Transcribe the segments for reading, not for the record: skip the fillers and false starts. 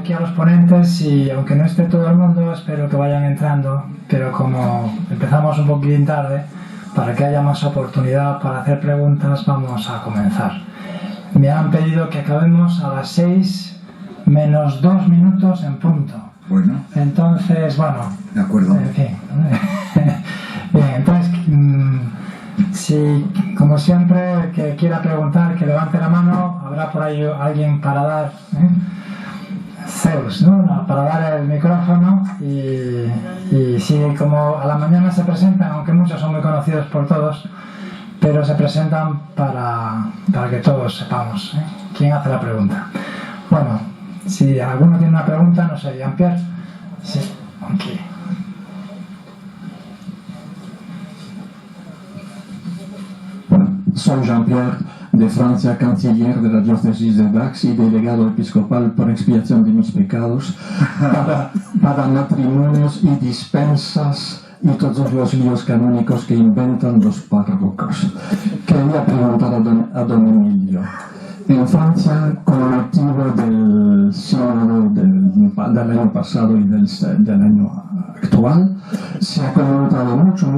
aquí a los ponentes y aunque no esté todo el mundo, espero que vayan entrando, pero como empezamos un poquitín tarde, para que haya más oportunidad para hacer preguntas, vamos a comenzar. Me han pedido que acabemos a las 6 menos 2 minutos en punto. Bueno. Entonces, bueno. De acuerdo. En fin. Bien, entonces, si, como siempre, el que quiera preguntar, que levante la mano, habrá por ahí alguien para dar Zeus, ¿no? Para dar el micrófono y si como a la mañana se presentan, aunque muchos son muy conocidos por todos, pero se presentan para que todos sepamos quién hace la pregunta. Bueno, si alguno tiene una pregunta, no sé, Jean-Pierre. Sí, aquí. Soy Jean-Pierre, de Francia, canciller de la diócesis de Dax y delegado episcopal por expiación de mis pecados, para matrimonios y dispensas y todos los líos canónicos que inventan los párrocos. Quería preguntar a don Emilio. En Francia, con motivo del sínodo del año pasado y del año actual, se ha comentado mucho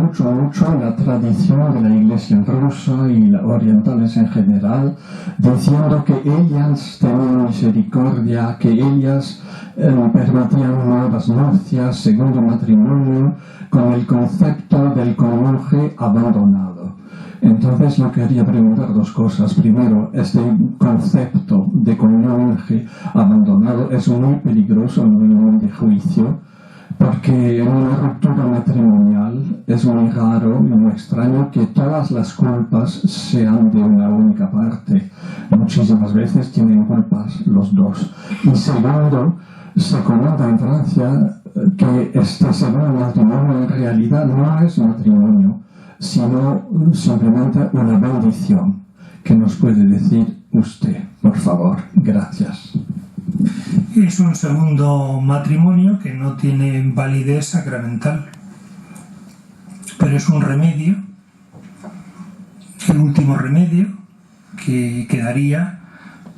la tradición de la Iglesia rusa y orientales en general, diciendo que ellas tenían misericordia, que ellas permitían nuevas nupcias, segundo matrimonio, con el concepto del cónyuge abandonado. Entonces yo quería preguntar dos cosas. Primero, este concepto de cónyuge abandonado es muy peligroso en un de juicio, porque en una ruptura matrimonial es muy raro y muy extraño que todas las culpas sean de una única parte. Muchísimas veces tienen culpas los dos. Y segundo, se comenta en Francia que este segundo matrimonio en realidad no es matrimonio, sino simplemente una bendición. ¿Qué nos puede decir usted, por favor? Gracias. Es un segundo matrimonio que no tiene validez sacramental, pero es un remedio, el último remedio que quedaría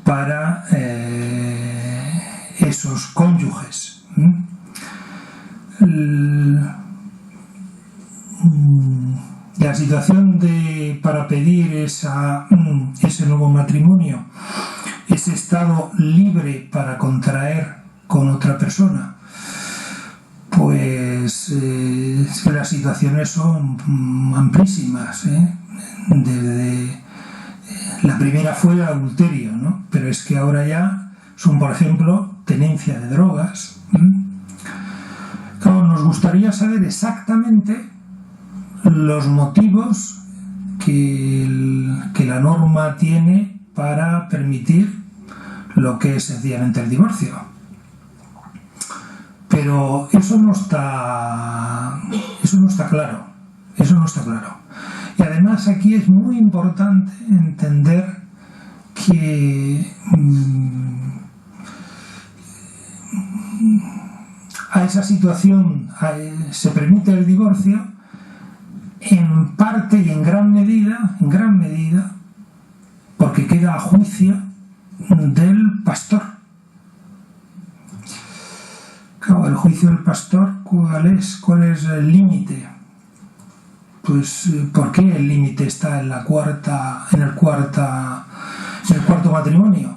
para esos cónyuges. La situación para pedir ese nuevo matrimonio, ese estado libre para contraer con otra persona, pues las situaciones son amplísimas. Desde la primera fue el adulterio, ¿no? Pero es que ahora ya son, por ejemplo, tenencia de drogas. Claro, nos gustaría saber exactamente los motivos que la norma tiene para permitir lo que es sencillamente el divorcio. Pero eso no está claro. Y además aquí es muy importante entender que a esa situación se permite el divorcio en parte y en gran medida, porque queda a juicio del pastor. Claro, el juicio del pastor, ¿cuál es el límite? Pues, ¿por qué el límite está en el cuarto matrimonio?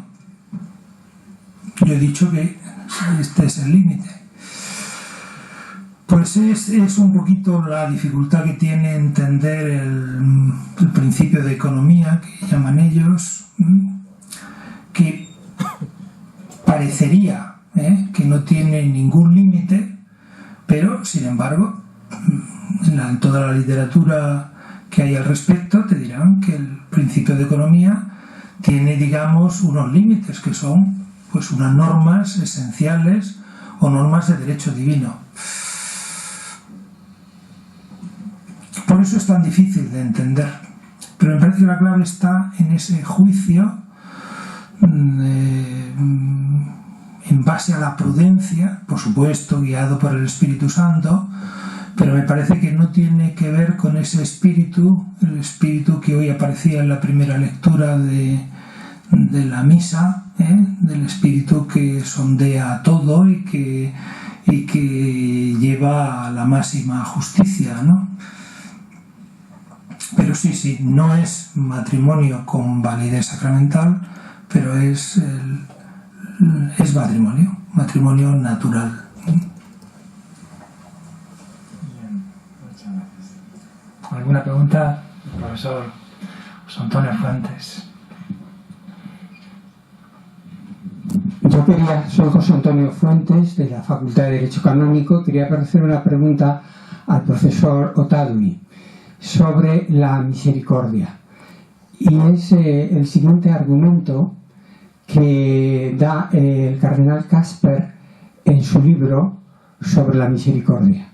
Yo he dicho que este es el límite. Pues es un poquito la dificultad que tiene entender el principio de economía, que llaman ellos, que parecería que no tiene ningún límite, pero sin embargo en toda la literatura que hay al respecto te dirán que el principio de economía tiene, digamos, unos límites que son pues unas normas esenciales o normas de derecho divino. Por eso es tan difícil de entender. Pero me parece que la clave está en ese juicio en base a la prudencia, por supuesto, guiado por el Espíritu Santo, pero me parece que no tiene que ver con ese espíritu, el espíritu que hoy aparecía en la primera lectura de de la misa, del espíritu que sondea todo y que lleva a la máxima justicia, ¿no? Pero sí, no es matrimonio con validez sacramental, pero es matrimonio natural. Bien, muchas gracias. ¿Alguna pregunta, profesor José Antonio Fuentes? Yo soy José Antonio Fuentes, de la Facultad de Derecho Canónico. Quería hacer una pregunta al profesor Otadui sobre la misericordia. Y es el siguiente argumento que da el cardenal Casper en su libro sobre la misericordia.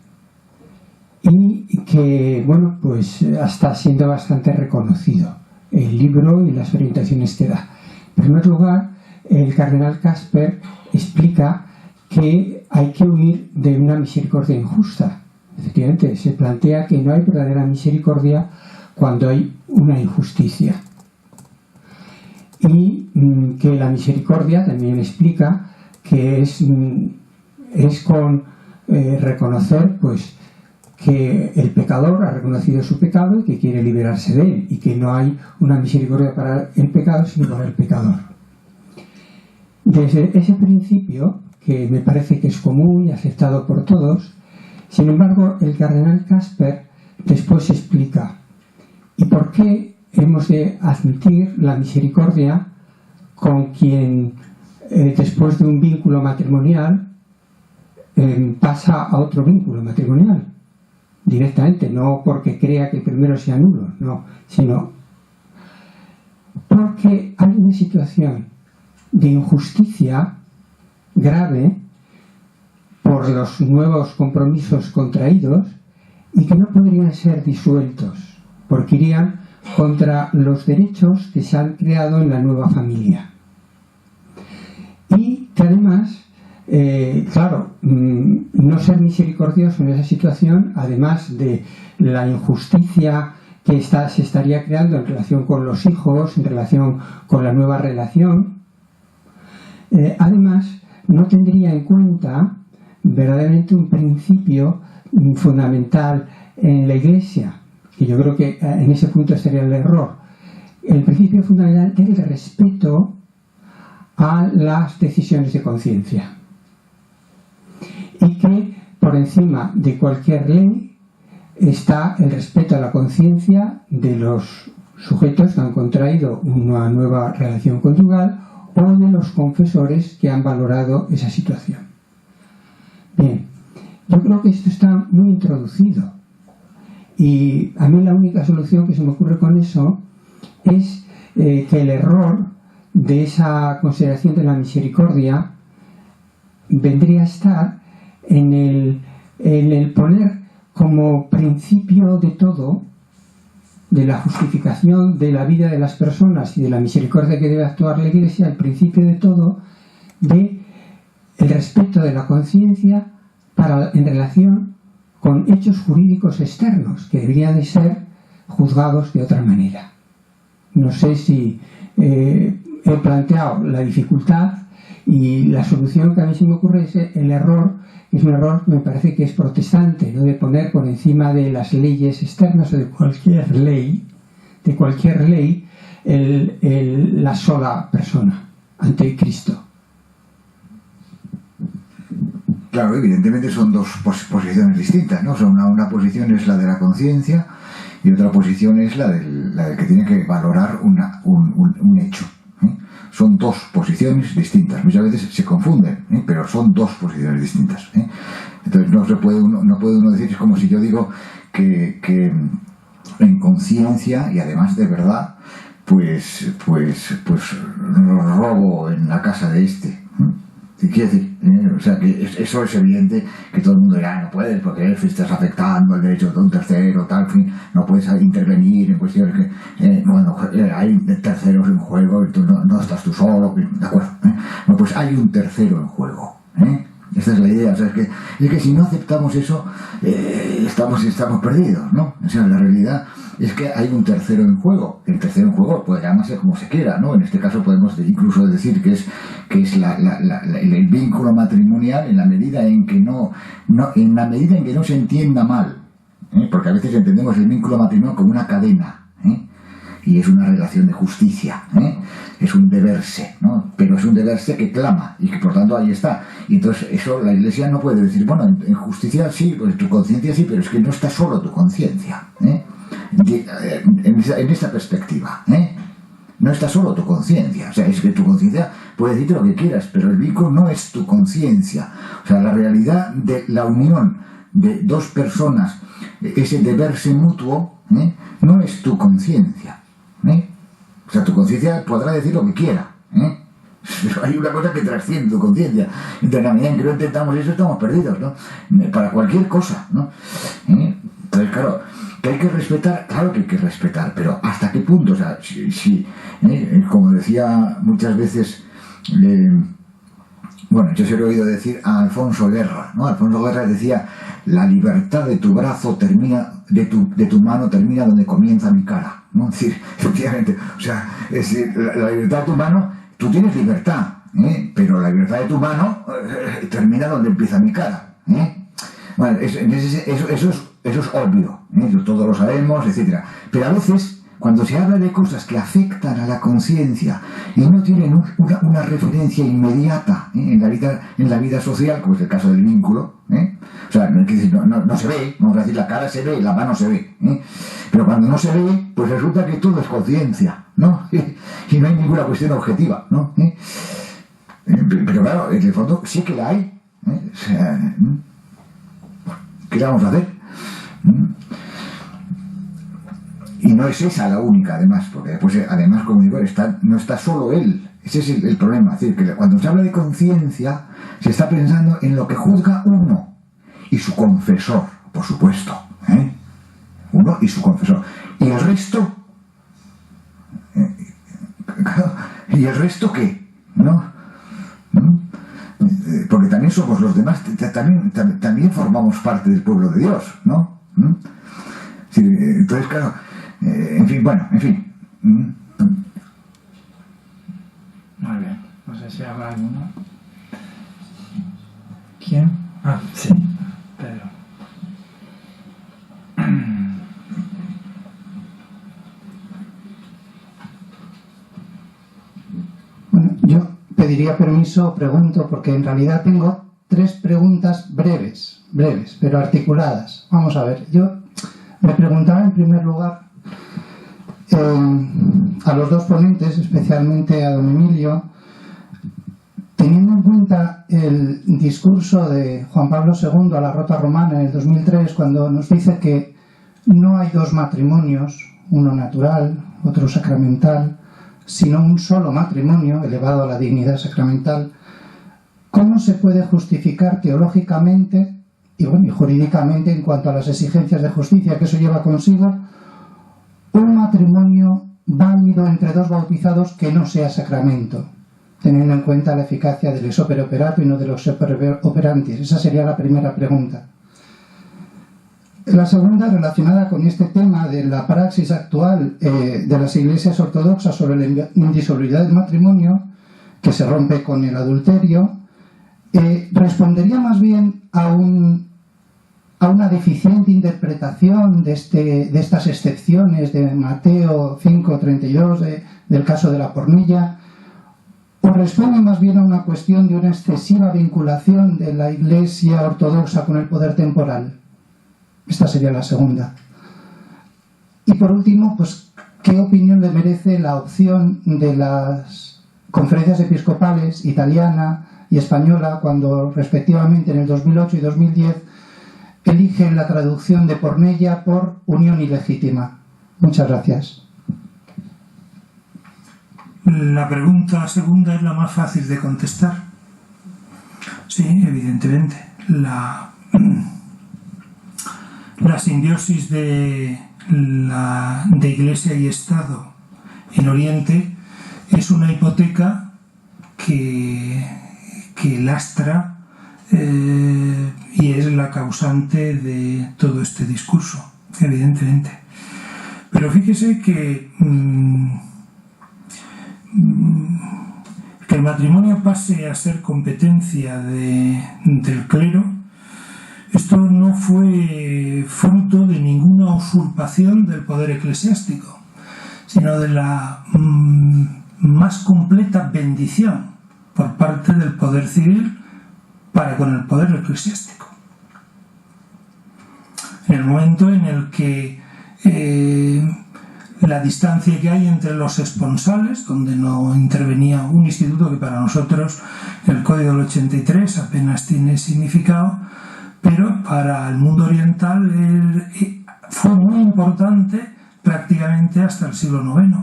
Y que, bueno, pues está siendo bastante reconocido el libro y las orientaciones que da. En primer lugar, el cardenal Casper explica que hay que huir de una misericordia injusta. Efectivamente, se plantea que no hay verdadera misericordia cuando hay una injusticia. Y que la misericordia también explica que es con reconocer pues que el pecador ha reconocido su pecado y que quiere liberarse de él, y que no hay una misericordia para el pecado sino para el pecador. Desde ese principio, que me parece que es común y aceptado por todos, sin embargo, el cardenal Casper después explica ¿y por qué hemos de admitir la misericordia con quien después de un vínculo matrimonial pasa a otro vínculo matrimonial? Directamente, no porque crea que el primero sea nulo, no, sino porque hay una situación de injusticia grave por los nuevos compromisos contraídos y que no podrían ser disueltos porque irían contra los derechos que se han creado en la nueva familia. Y que además, claro, no ser misericordioso en esa situación, además de la injusticia que se estaría creando en relación con los hijos, en relación con la nueva relación, además no tendría en cuenta verdaderamente un principio fundamental en la Iglesia, que yo creo que en ese punto estaría el error. El principio fundamental es el respeto a las decisiones de conciencia, y que por encima de cualquier ley está el respeto a la conciencia de los sujetos que han contraído una nueva relación conyugal o de los confesores que han valorado esa situación. Bien, yo creo que esto está muy introducido, y a mí la única solución que se me ocurre con eso es que el error de esa consideración de la misericordia vendría a estar en el poner como principio de todo, de la justificación de la vida de las personas y de la misericordia que debe actuar la Iglesia, el principio de todo de el respeto de la conciencia en relación con hechos jurídicos externos que deberían de ser juzgados de otra manera. No sé si he planteado la dificultad, y la solución que a mí se me ocurre es el error, que es un error que me parece que es protestante, ¿no? De poner por encima de las leyes externas o de cualquier ley la sola persona ante Cristo. Claro, evidentemente son dos posiciones distintas, ¿no? Una posición es la de la conciencia y otra posición es la del que tiene que valorar un hecho. Son dos posiciones distintas. Muchas veces se confunden, pero son dos posiciones distintas. Entonces no puede uno decir, es como si yo digo que en conciencia y además de verdad, pues robo en la casa de este. Quiere decir, o sea, que eso es evidente, que todo el mundo dirá, no puedes, porque estás afectando el derecho de un tercero, tal, en fin, no puedes intervenir en cuestiones que, hay terceros en juego y tú no estás tú solo, de acuerdo, Bueno, pues hay un tercero en juego, Esta es la idea, o sea, es que si no aceptamos eso, estamos perdidos, ¿no? O sea, la realidad es que hay un tercero en juego. El tercero en juego puede llamarse como se quiera, ¿no? En este caso podemos incluso decir que es el vínculo matrimonial en la medida en que no se entienda mal, porque a veces entendemos el vínculo matrimonial como una cadena, y es una relación de justicia, es un deberse, ¿no? Pero es un deberse que clama y que por tanto ahí está. Y entonces eso la Iglesia no puede decir, bueno, en justicia sí, pues tu conciencia sí, pero es que no está solo tu conciencia, en esta perspectiva, no está solo tu conciencia. O sea, es que tu conciencia puede decirte lo que quieras, pero el vínculo no es tu conciencia. O sea, la realidad de la unión de dos personas, ese deberse mutuo, no es tu conciencia. O sea, tu conciencia podrá decir lo que quiera, pero hay una cosa que trasciende tu conciencia. Entonces, en la medida en que no intentamos eso, estamos perdidos, ¿no? Para cualquier cosa, ¿no? Entonces, claro, que hay que respetar, claro que hay que respetar, pero ¿hasta qué punto? O sea, como decía muchas veces, bueno, yo se lo he oído decir a Alfonso Guerra, ¿no? Alfonso Guerra decía, la libertad de tu brazo termina, de tu mano termina donde comienza mi cara, ¿no? Es decir, efectivamente, o sea, es decir, la libertad de tu mano, tú tienes libertad, pero la libertad de tu mano termina donde empieza mi cara, Bueno, eso es obvio, eso todos lo sabemos, etcétera. Pero a veces, cuando se habla de cosas que afectan a la conciencia y no tienen una referencia inmediata en la vida social, como es el caso del vínculo, o sea, no se ve, vamos a decir, la cara se ve, la mano se ve, pero cuando no se ve, pues resulta que todo es conciencia, ¿no? Y no hay ninguna cuestión objetiva, ¿no? Pero claro, en el fondo sí que la hay, o sea, ¿qué le vamos a hacer? Y no es esa la única, además, porque después, además, como digo, no está solo él. Ese es el problema. Es decir, que cuando se habla de conciencia, se está pensando en lo que juzga uno y su confesor, por supuesto. Uno y su confesor. ¿Y el resto? ¿Y el resto qué? ¿No? Porque también somos los demás, también formamos parte del pueblo de Dios, ¿no? Sí, entonces, claro, en fin, bueno, en fin. Muy bien, no sé si habrá alguno. ¿Quién? Ah, sí, Pedro. Bueno, yo pediría permiso, pregunto, porque en realidad tengo 3 preguntas breves, pero articuladas. Vamos a ver, yo me preguntaba en primer lugar a los 2 ponentes, especialmente a don Emilio, teniendo en cuenta el discurso de Juan Pablo II a la Rota Romana en el 2003, cuando nos dice que no hay 2 matrimonios, uno natural, otro sacramental, sino un solo matrimonio elevado a la dignidad sacramental, ¿cómo se puede justificar teológicamente y jurídicamente, en cuanto a las exigencias de justicia que eso lleva consigo, un matrimonio válido entre 2 bautizados que no sea sacramento, teniendo en cuenta la eficacia del ex opere operato y no de los opere operantis? Esa sería la primera pregunta. La segunda, relacionada con este tema de la praxis actual de las iglesias ortodoxas sobre la indisolubilidad del matrimonio, que se rompe con el adulterio, respondería más bien a una deficiente interpretación de estas excepciones de Mateo 5:32 del caso de la pornilla, o responde más bien a una cuestión de una excesiva vinculación de la Iglesia ortodoxa con el poder temporal. Esta sería la segunda. Y por último, pues, ¿qué opinión le merece la opción de las conferencias episcopales italiana y española cuando respectivamente en el 2008 y 2010 eligen la traducción de porneia por unión ilegítima? Muchas gracias. La pregunta segunda es la más fácil de contestar. Sí, evidentemente. La simbiosis de Iglesia y Estado en Oriente es una hipoteca que lastra y es la causante de todo este discurso, evidentemente. Pero fíjese que el matrimonio pase a ser competencia del clero, esto no fue fruto de ninguna usurpación del poder eclesiástico, sino de la más completa bendición por parte del poder civil para con el poder eclesiástico. En el momento en el que la distancia que hay entre los esponsales, donde no intervenía un instituto que para nosotros el Código del 83 apenas tiene significado, pero para el mundo oriental fue muy importante prácticamente hasta el siglo IX.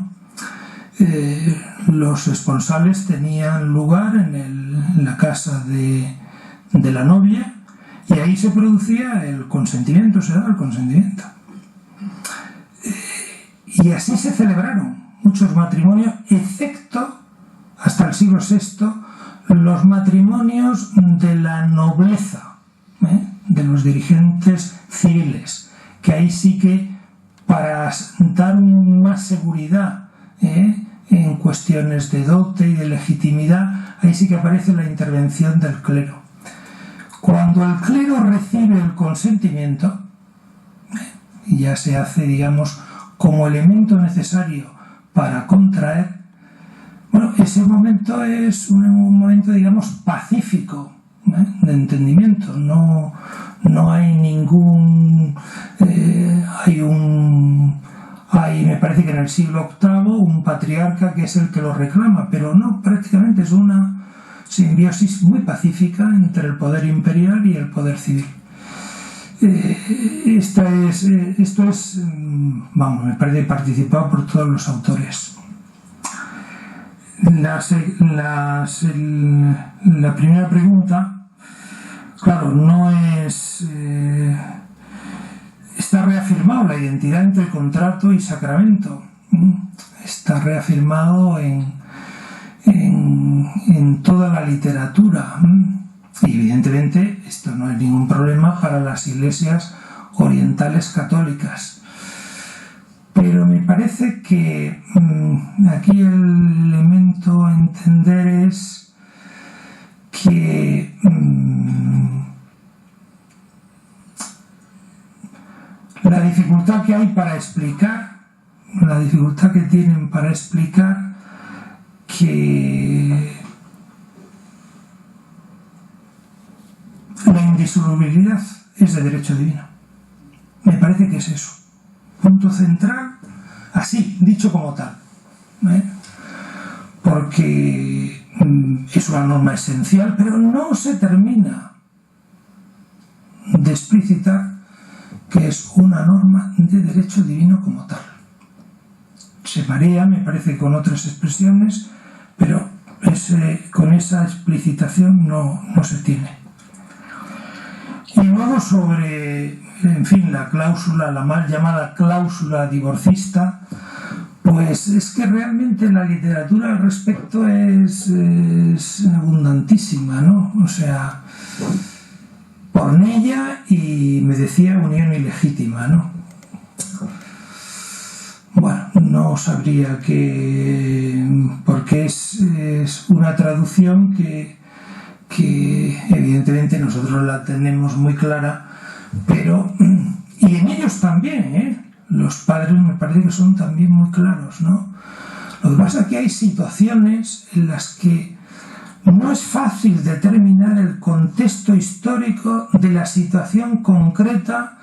Los esponsales tenían lugar en la casa de la novia, y ahí se producía el consentimiento, se daba el consentimiento. Y así se celebraron muchos matrimonios, excepto hasta el siglo VI los matrimonios de la nobleza, de los dirigentes civiles, que ahí sí que, para dar más seguridad en cuestiones de dote y de legitimidad, ahí sí que aparece la intervención del clero. Cuando el clero recibe el consentimiento, ya se hace, digamos, como elemento necesario para contraer, bueno, ese momento es un momento, digamos, pacífico, de entendimiento. No hay ningún... hay, me parece que en el siglo VIII, un patriarca que es el que lo reclama, pero no, prácticamente es una simbiosis muy pacífica entre el poder imperial y el poder civil. Esto es, vamos, me parece participado por todos los autores. La primera pregunta, claro, no es... está reafirmado la identidad entre contrato y sacramento. Está reafirmado en toda la literatura. Y evidentemente esto no es ningún problema para las iglesias orientales católicas. Pero me parece que aquí el elemento a entender es que la dificultad que hay para explicar, la dificultad que tienen para explicar que la indisolubilidad es de derecho divino. Me parece que es eso. Punto central, así, dicho como tal. Porque es una norma esencial, pero no se termina de explicitar que es una norma de derecho divino como tal. Se marea, me parece, con otras expresiones, pero con esa explicitación no se tiene. Y luego sobre, en fin, la cláusula, la mal llamada cláusula divorcista, pues es que realmente la literatura al respecto es abundantísima, ¿no? O sea, pornella y me decía unión ilegítima, ¿no? Bueno, no sabría porque es una traducción que evidentemente nosotros la tenemos muy clara, pero y en ellos también, los padres me parece que son también muy claros, ¿no? Lo que pasa es que hay situaciones en las que no es fácil determinar el contexto histórico de la situación concreta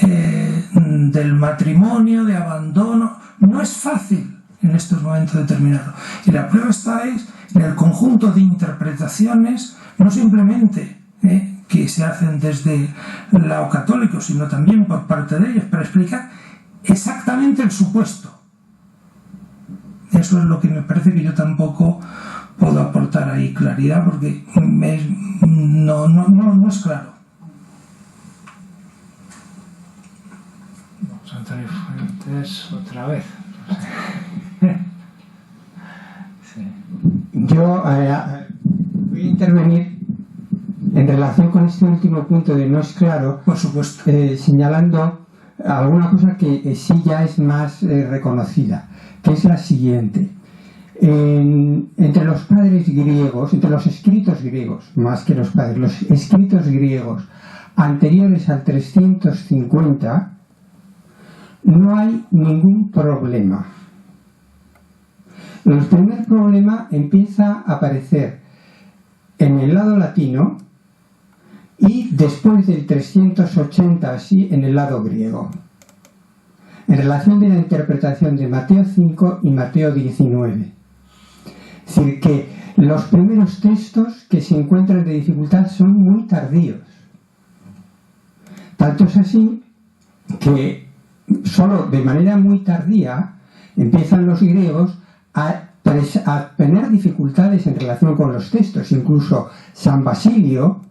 del matrimonio, de abandono. No es fácil en estos momentos determinados. Y la prueba está en el conjunto de interpretaciones, no simplemente que se hacen desde el lado católico, sino también por parte de ellos, para explicar exactamente el supuesto. Eso es lo que me parece que yo tampoco puedo aportar ahí claridad, porque no es claro. Antonio Fuentes, otra vez. Sí. Yo voy a intervenir en relación con este último punto de no es claro, Por supuesto. señalando alguna cosa que sí ya es más reconocida, que es la siguiente. Entre los padres griegos, entre los escritos griegos, más que los padres, los escritos griegos anteriores al 350, no hay ningún problema. El primer problema empieza a aparecer en el lado latino y después del 380 así en el lado griego, en relación de la interpretación de Mateo 5 y Mateo 19. Es decir, que los primeros textos que se encuentran de dificultad son muy tardíos. Tanto es así que solo de manera muy tardía empiezan los griegos a tener dificultades en relación con los textos. Incluso San Basilio,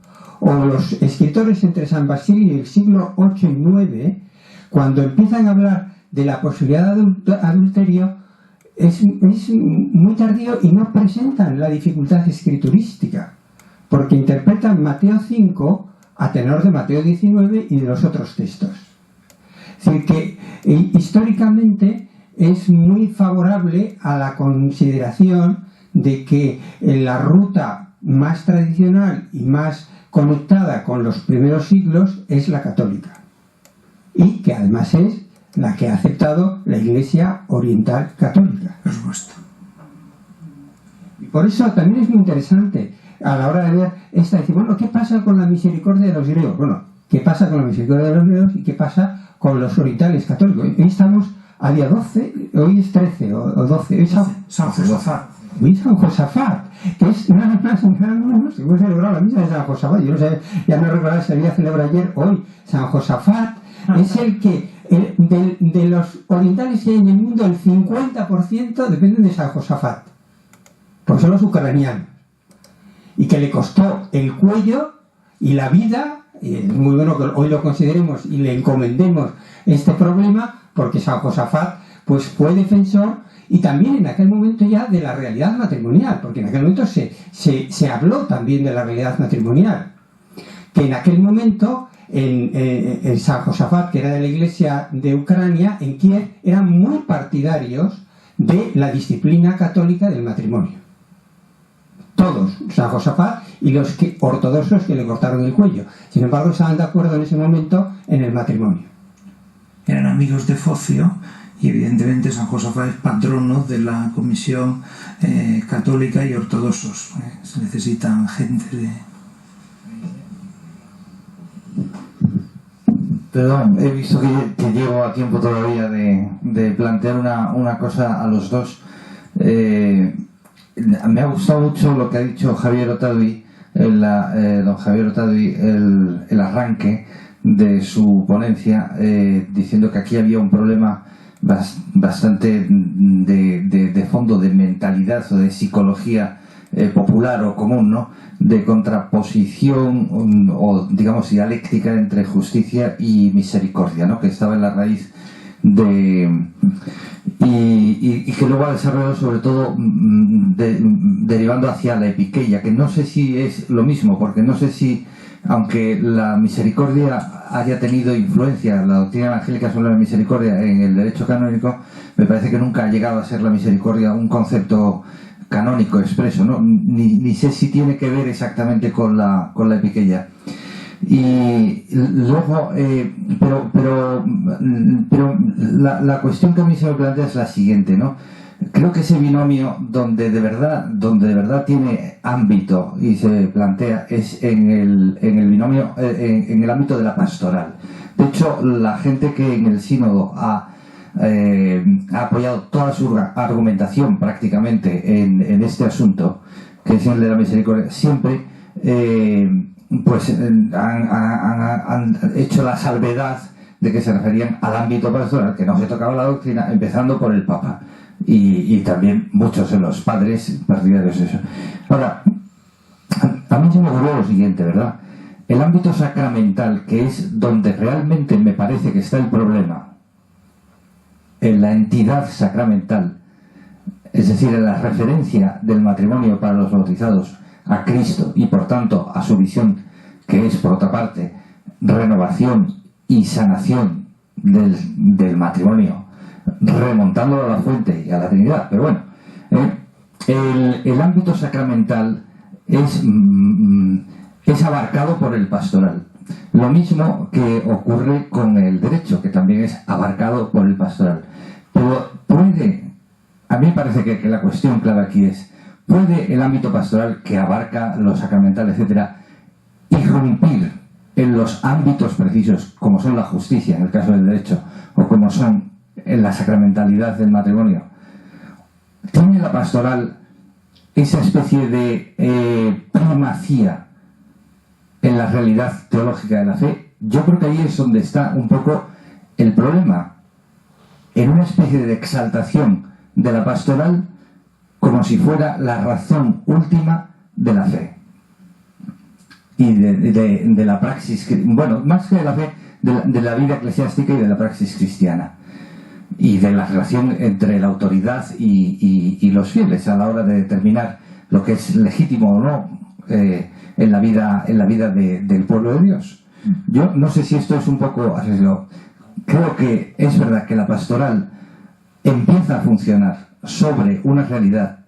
o los escritores entre San Basilio y el siglo 8 y 9, cuando empiezan a hablar de la posibilidad de adulterio, es muy tardío y no presentan la dificultad escriturística, porque interpretan Mateo 5 a tenor de Mateo 19 y de los otros textos. Es decir, que históricamente es muy favorable a la consideración de que la ruta más tradicional y más conectada con los primeros siglos es la católica, y que además es la que ha aceptado la Iglesia Oriental Católica. Por supuesto. Y por eso también es muy interesante a la hora de ver esta, decir, bueno, ¿qué pasa con la misericordia de los griegos? Bueno, ¿qué pasa con la misericordia de los griegos y qué pasa con los orientales católicos? Hoy estamos a día 12, hoy es 13 o 12, hoy es San Josafat. Hoy San Josafat, que es nada más menos que hemos celebrado la misa de San Josafat. Yo no sé, ya no recuerdo si había celebrado ayer, hoy. San Josafat es el que, de los orientales que hay en el mundo, el 50% dependen de San Josafat, porque son los ucranianos, y que le costó el cuello y la vida. Es muy bueno que hoy lo consideremos y le encomendemos este problema, porque San Josafat pues fue defensor, y también en aquel momento ya de la realidad matrimonial, porque en aquel momento se habló también de la realidad matrimonial, que en aquel momento en San Josafat, que era de la iglesia de Ucrania, en Kiev, eran muy partidarios de la disciplina católica del matrimonio. Todos, San Josafat y los ortodoxos que le cortaron el cuello. Sin embargo, estaban de acuerdo en ese momento en el matrimonio. Eran amigos de Focio, y evidentemente San Josafat es patrono de la Comisión Católica y Ortodoxos. Se necesitan gente de... Perdón, he visto que llego a tiempo todavía de plantear una cosa a los dos. Me ha gustado mucho lo que ha dicho Javier Otadui, don Javier Otadui, el arranque de su ponencia, diciendo que aquí había un problema bastante de fondo, de mentalidad o de psicología popular o común, ¿no? De contraposición o digamos dialéctica entre justicia y misericordia, ¿no? Que estaba en la raíz y que luego ha desarrollado sobre todo derivando hacia la epiqueia, que no sé si es lo mismo, porque no sé si, aunque la misericordia haya tenido influencia, la doctrina evangélica sobre la misericordia en el derecho canónico, me parece que nunca ha llegado a ser la misericordia un concepto canónico expreso, ¿no? Ni sé si tiene que ver exactamente con la epiqueia. Y luego, pero la cuestión que a mí se me plantea es la siguiente, ¿no? Creo que ese binomio donde de verdad tiene ámbito y se plantea es en el binomio, en el ámbito de la pastoral. De hecho, la gente que en el sínodo ha apoyado toda su argumentación prácticamente en este asunto, que es el de la misericordia, siempre han hecho la salvedad de que se referían al ámbito pastoral, que no se tocaba la doctrina, empezando por el Papa y también muchos de los padres partidarios de eso. Ahora, a mí se me ocurrió lo siguiente, ¿verdad? El ámbito sacramental, que es donde realmente me parece que está el problema, en la entidad sacramental, es decir, en la referencia del matrimonio para los bautizados a Cristo y por tanto a su visión, que es por otra parte renovación y sanación del matrimonio, remontándolo a la fuente y a la Trinidad. Pero bueno, el ámbito sacramental es abarcado por el pastoral. Lo mismo que ocurre con el derecho, que también es abarcado por el pastoral. Pero a mí me parece que la cuestión clave aquí es, ¿puede el ámbito pastoral, que abarca lo sacramental, etcétera, irrumpir en los ámbitos precisos, como son la justicia en el caso del derecho, o como son en la sacramentalidad del matrimonio? ¿Tiene la pastoral esa especie de primacía en la realidad teológica de la fe? Yo creo que ahí es donde está un poco el problema, en una especie de exaltación de la pastoral como si fuera la razón última de la fe y de la praxis, bueno, más que de la fe, de la vida eclesiástica y de la praxis cristiana, y de la relación entre la autoridad y los fieles a la hora de determinar lo que es legítimo o no en la vida del pueblo de Dios. Yo no sé si esto es un poco arriesgado. Creo que es verdad que la pastoral empieza a funcionar sobre una realidad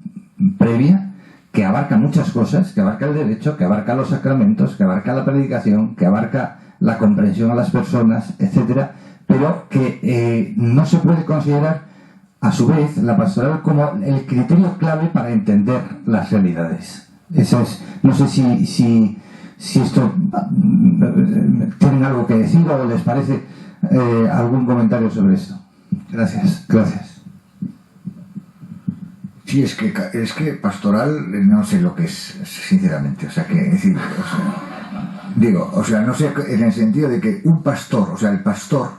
previa que abarca muchas cosas, que abarca el derecho, que abarca los sacramentos, que abarca la predicación, que abarca la comprensión a las personas, etcétera, pero que no se puede considerar a su vez la pastoral como el criterio clave para entender las realidades. Eso es. No sé si esto tienen algo que decir o les parece algún comentario sobre esto. Gracias. Sí, es que pastoral no sé lo que es, sinceramente. O sea, que decir, no sé, en el sentido de que un pastor, o sea, el pastor,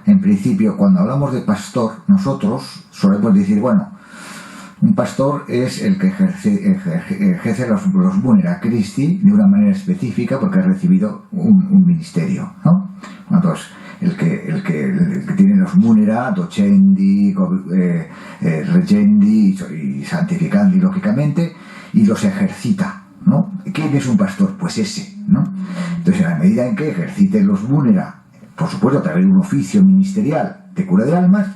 en principio, cuando hablamos de pastor, nosotros solemos decir, bueno, un pastor es el que ejerce los munera Christi de una manera específica porque ha recibido un ministerio, ¿no? Entonces, el que tiene los munera, docendi, regendi y santificandi, lógicamente, y los ejercita, ¿no? ¿Quién es un pastor? Pues ese, ¿no? Entonces, en la medida en que ejercite los munera, por supuesto, a través de un oficio ministerial de cura de almas,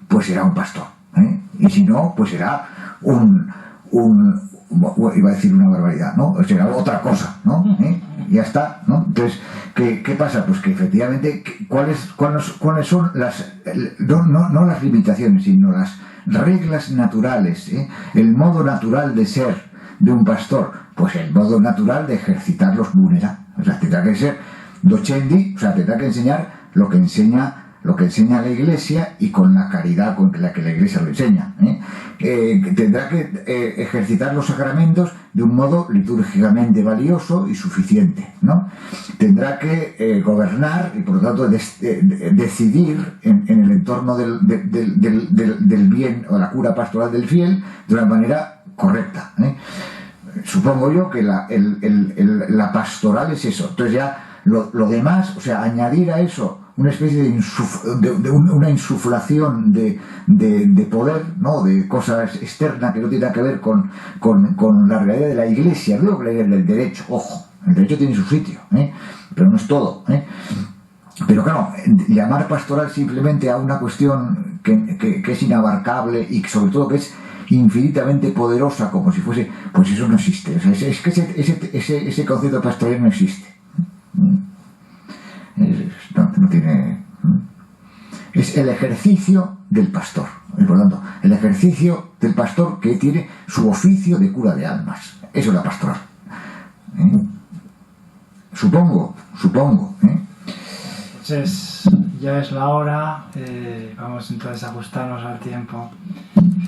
pues será un pastor, ¿eh? Y si no, pues será iba a decir una barbaridad, ¿no? Será otra cosa, ¿no? Ya está, ¿no? Entonces, ¿qué pasa? Pues que efectivamente, ¿cuáles son no las limitaciones, sino las reglas naturales, el modo natural de ser de un pastor? Pues el modo natural de ejercitar los munera. O sea, tendrá que ser docendi, o sea, tendrá que enseñar lo que enseña la Iglesia y con la caridad con la que la Iglesia lo enseña. Tendrá que ejercitar los sacramentos de un modo litúrgicamente valioso y suficiente, ¿no? Tendrá que gobernar y por lo tanto decidir en el entorno del bien o la cura pastoral del fiel de una manera correcta. Supongo yo que la pastoral es eso. Entonces ya lo demás, o sea, añadir a eso una especie de una insuflación de poder, ¿no? De cosas externas que no tienen que ver con la realidad de la Iglesia. No digo que la realidad del derecho, ojo, el derecho tiene su sitio, pero no es todo, Pero claro, llamar pastoral simplemente a una cuestión que es inabarcable y sobre todo que es infinitamente poderosa, como si fuese, pues eso no existe. O sea, es que ese concepto pastoral no existe. No tiene. Es el ejercicio del pastor, y por lo tanto, el ejercicio del pastor que tiene su oficio de cura de almas. Eso es la pastoral. Supongo. Entonces, ya es la hora, vamos entonces a ajustarnos al tiempo. En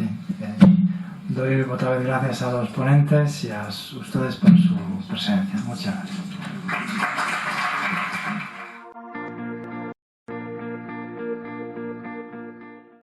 fin, doy otra vez gracias a los ponentes y a ustedes por su presencia. Muchas gracias.